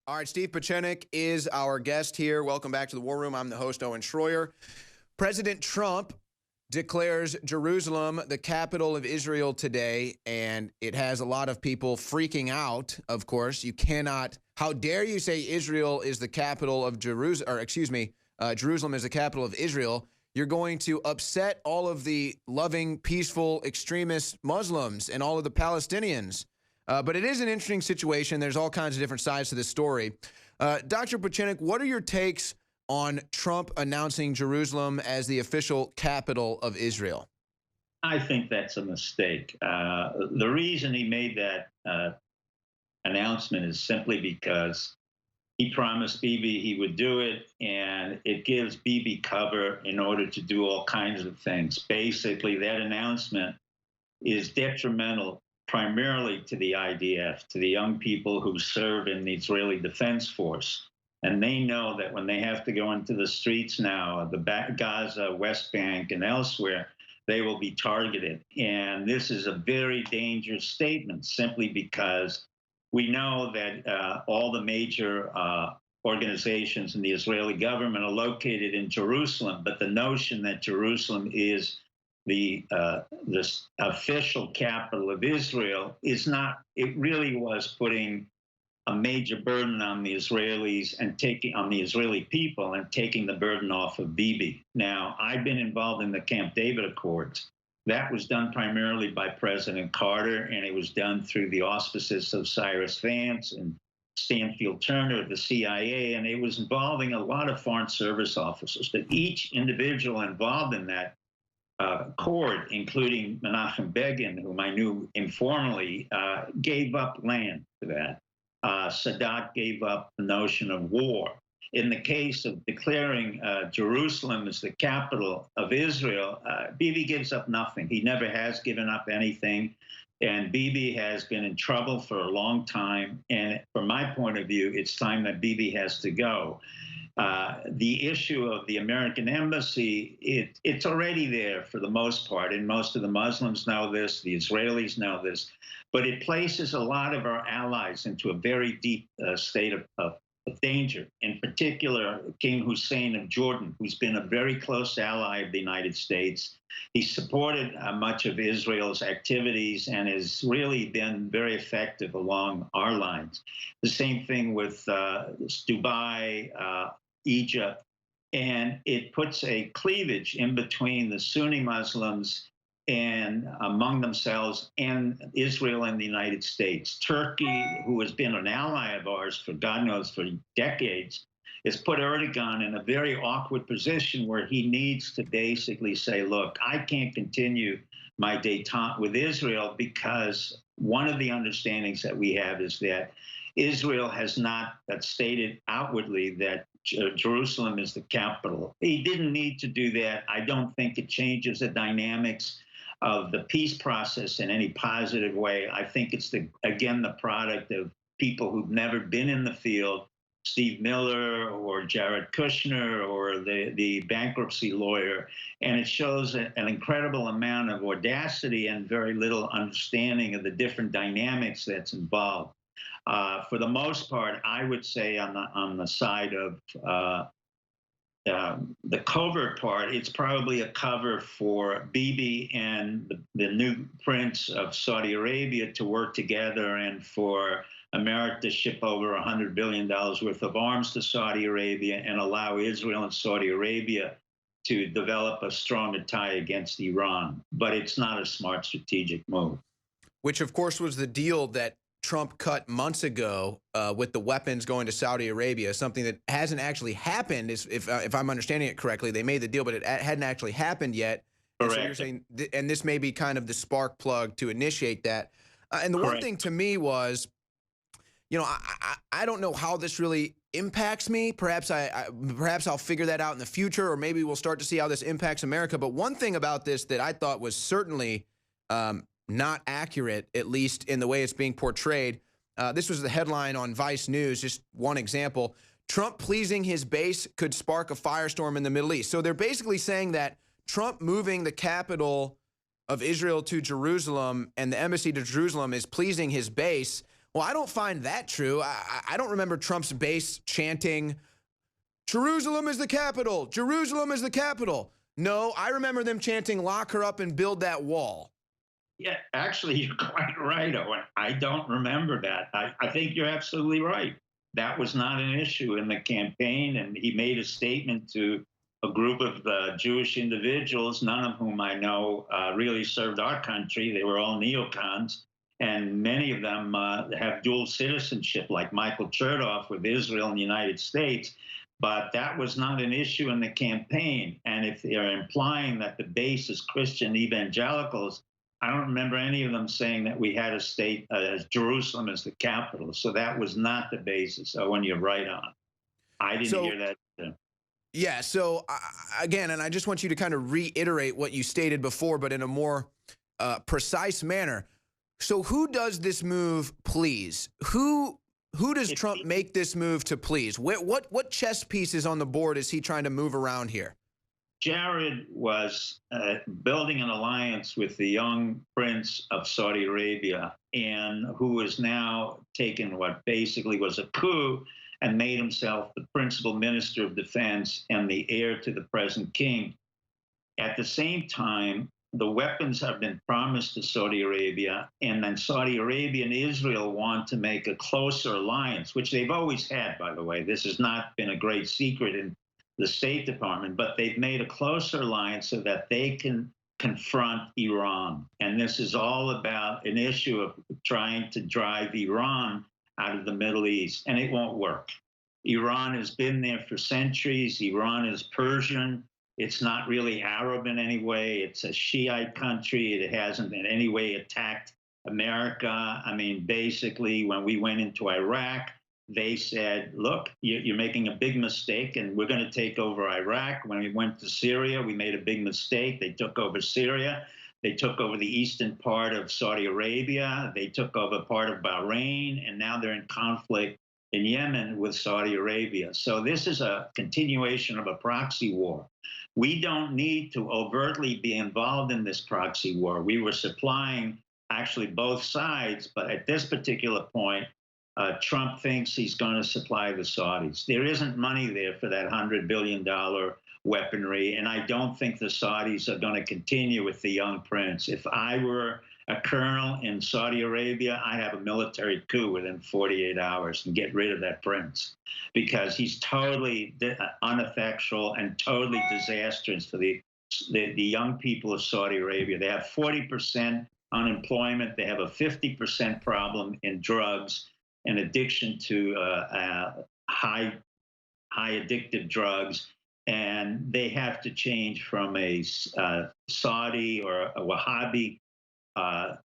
All right, Steve Pieczenik is our guest here. Welcome back to the War Room. I'm the host, Owen Schroyer. President Trump declares Jerusalem the capital of Israel today, and it has a lot of people freaking out, of course. You cannot, how dare you say Israel is the capital of Jerusalem, or excuse me, Jerusalem is the capital of Israel. You're going to upset all of the loving, peaceful, extremist Muslims and all of the Palestinians. But it is an interesting situation. There's all kinds of different sides to this story. Dr. Pieczenik, what are your takes on Trump announcing Jerusalem as the official capital of Israel? I think that's a mistake. The reason he made that announcement is simply because he promised Bibi he would do it, and it gives Bibi cover in order to do all kinds of things. Basically, that announcement is detrimental primarily to the IDF, to the young people who serve in the Israeli Defense Force. And they know that when they have to go into the streets now, Gaza, West Bank, and elsewhere, they will be targeted. And this is a very dangerous statement simply because we know that all the major organizations in the Israeli government are located in Jerusalem, but the notion that Jerusalem is the official capital of Israel is not. It really was putting a major burden on the Israelis and on the Israeli people and taking the burden off of Bibi. Now, I've been involved in the Camp David Accords. That was done primarily by President Carter, and it was done through the auspices of Cyrus Vance and Stanfield Turner of the CIA, and it was involving a lot of Foreign Service officers. But each individual involved in that accord, including Menachem Begin, whom I knew informally, gave up land for that. Sadat gave up the notion of war. In the case of declaring Jerusalem as the capital of Israel, Bibi gives up nothing. He never has given up anything. And Bibi has been in trouble for a long time. And from my point of view, it's time that Bibi has to go. The issue of the American embassy, it's already there for the most part, and most of the Muslims know this, the Israelis know this, but it places a lot of our allies into a very deep state of danger. In particular, King Hussein of Jordan, who's been a very close ally of the United States. He supported much of Israel's activities and has really been very effective along our lines. The same thing with Dubai, Egypt, and it puts a cleavage in between the Sunni Muslims and among themselves and Israel and the United States. Turkey, who has been an ally of ours for God knows for decades, has put Erdogan in a very awkward position where he needs to basically say, look, I can't continue my détente with Israel because one of the understandings that we have is that Israel has not stated outwardly that Jerusalem is the capital. He didn't need to do that. I don't think it changes the dynamics of the peace process in any positive way. I think it's, again, the product of people who've never been in the field, Steve Miller or Jared Kushner or the bankruptcy lawyer, and it shows an incredible amount of audacity and very little understanding of the different dynamics that's involved. For the most part, I would say on the side of the covert part, it's probably a cover for Bibi and the new prince of Saudi Arabia to work together and for America to ship over $100 billion worth of arms to Saudi Arabia and allow Israel and Saudi Arabia to develop a stronger tie against Iran. But it's not a smart strategic move. Which, of course, was the deal that Trump cut months ago with the weapons going to Saudi Arabia, something that hasn't actually happened, if I'm understanding it correctly. They made the deal, but it hadn't actually happened yet. And so you're saying, and this may be kind of the spark plug to initiate that. And the one thing to me was, you know, I don't know how this really impacts me. Perhaps I'll figure that out in the future, or maybe we'll start to see how this impacts America. But one thing about this that I thought was certainly not accurate, at least in the way it's being portrayed. This was the headline on Vice News, just one example. Trump pleasing his base could spark a firestorm in the Middle East. So they're basically saying that Trump moving the capital of Israel to Jerusalem and the embassy to Jerusalem is pleasing his base. Well, I don't find that true. I don't remember Trump's base chanting, Jerusalem is the capital. Jerusalem is the capital. No, I remember them chanting, lock her up and build that wall. Yeah, actually, you're quite right, Owen. I don't remember that. I think you're absolutely right. That was not an issue in the campaign, and he made a statement to a group of Jewish individuals, none of whom I know really served our country. They were all neocons, and many of them have dual citizenship, like Michael Chertoff with Israel and the United States. But that was not an issue in the campaign. And if they're implying that the base is Christian evangelicals, I don't remember any of them saying that we had a state as Jerusalem as the capital. So that was not the basis. So when you're right on, I didn't So, hear that. yeah. So, again, and I just want you to kind of reiterate what you stated before, but in a more precise manner. So, who does this move please? Who does Trump make this move to please? What chess pieces on the board is he trying to move around here? Jared was building an alliance with the young prince of Saudi Arabia, and who has now taken what basically was a coup and made himself the principal minister of defense and the heir to the present king. At the same time, the weapons have been promised to Saudi Arabia, and then Saudi Arabia and Israel want to make a closer alliance, which they've always had, by the way. This has not been a great secret in the State Department, but they've made a closer alliance so that they can confront Iran. And this is all about an issue of trying to drive Iran out of the Middle East, and it won't work. Iran has been there for centuries. Iran is Persian. It's not really Arab in any way. It's a Shiite country. It hasn't in any way attacked America. I mean, basically, when we went into Iraq, they said, look, you're making a big mistake, and we're going to take over Iraq. When we went to Syria, we made a big mistake. They took over Syria. They took over the eastern part of Saudi Arabia. They took over part of Bahrain, and now they're in conflict in Yemen with Saudi Arabia. So this is a continuation of a proxy war. We don't need to overtly be involved in this proxy war. We were supplying actually both sides, but at this particular point, Trump thinks he's going to supply the Saudis. There isn't money there for that $100 billion weaponry, and I don't think the Saudis are going to continue with the young prince. If I were a colonel in Saudi Arabia, I'd have a military coup within 48 hours and get rid of that prince, because he's totally ineffectual and totally disastrous for the young people of Saudi Arabia. They have 40% unemployment. They have a 50% problem in drugs and addiction to high addictive drugs. And they have to change from a Saudi or a Wahhabi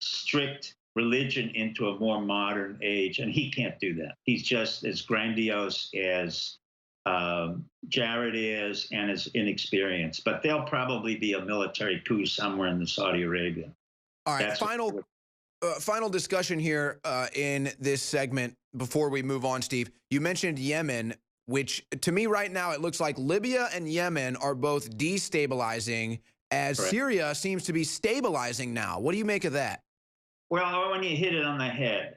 strict religion into a more modern age, and he can't do that. He's just as grandiose as Jared is and as inexperienced. But there'll probably be a military coup somewhere in the Saudi Arabia. All right, final discussion here in this segment before we move on, Steve. You mentioned Yemen, which to me right now it looks like Libya and Yemen are both destabilizing, as Correct. Syria seems to be stabilizing now. What do you make of that? Well, when you hit it on the head,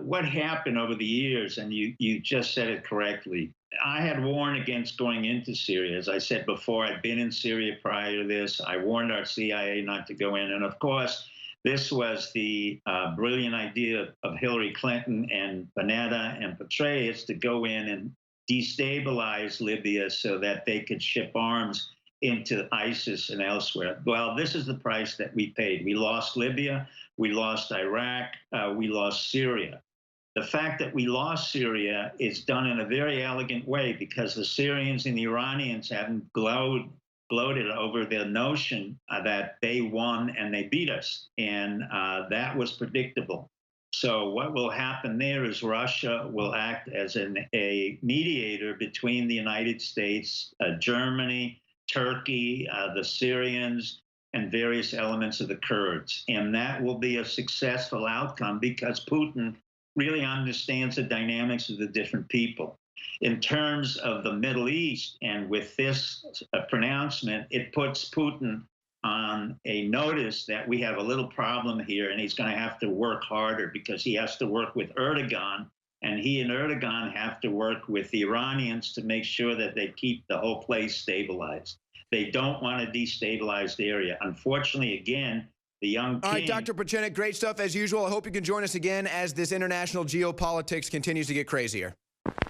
what happened over the years, and you just said it correctly. I had warned against going into Syria. As I said before, I'd been in Syria prior to this. I warned our CIA not to go in. And of course, this was the brilliant idea of Hillary Clinton and Panetta and Petraeus to go in and destabilize Libya so that they could ship arms into ISIS and elsewhere. Well, this is the price that we paid. We lost Libya, we lost Iraq, we lost Syria. The fact that we lost Syria is done in a very elegant way because the Syrians and the Iranians haven't gloated over the notion that they won and they beat us. And that was predictable. So what will happen there is Russia will act as a mediator between the United States, Germany, Turkey, the Syrians, and various elements of the Kurds. And that will be a successful outcome because Putin really understands the dynamics of the different people. In terms of the Middle East, and with this pronouncement, it puts Putin on a notice that we have a little problem here and he's going to have to work harder because he has to work with Erdogan, and he and Erdogan have to work with the Iranians to make sure that they keep the whole place stabilized. They don't want to destabilize the area. Unfortunately, again, the young king. All right, Dr. Pieczenik, great stuff as usual. I hope you can join us again as this international geopolitics continues to get crazier.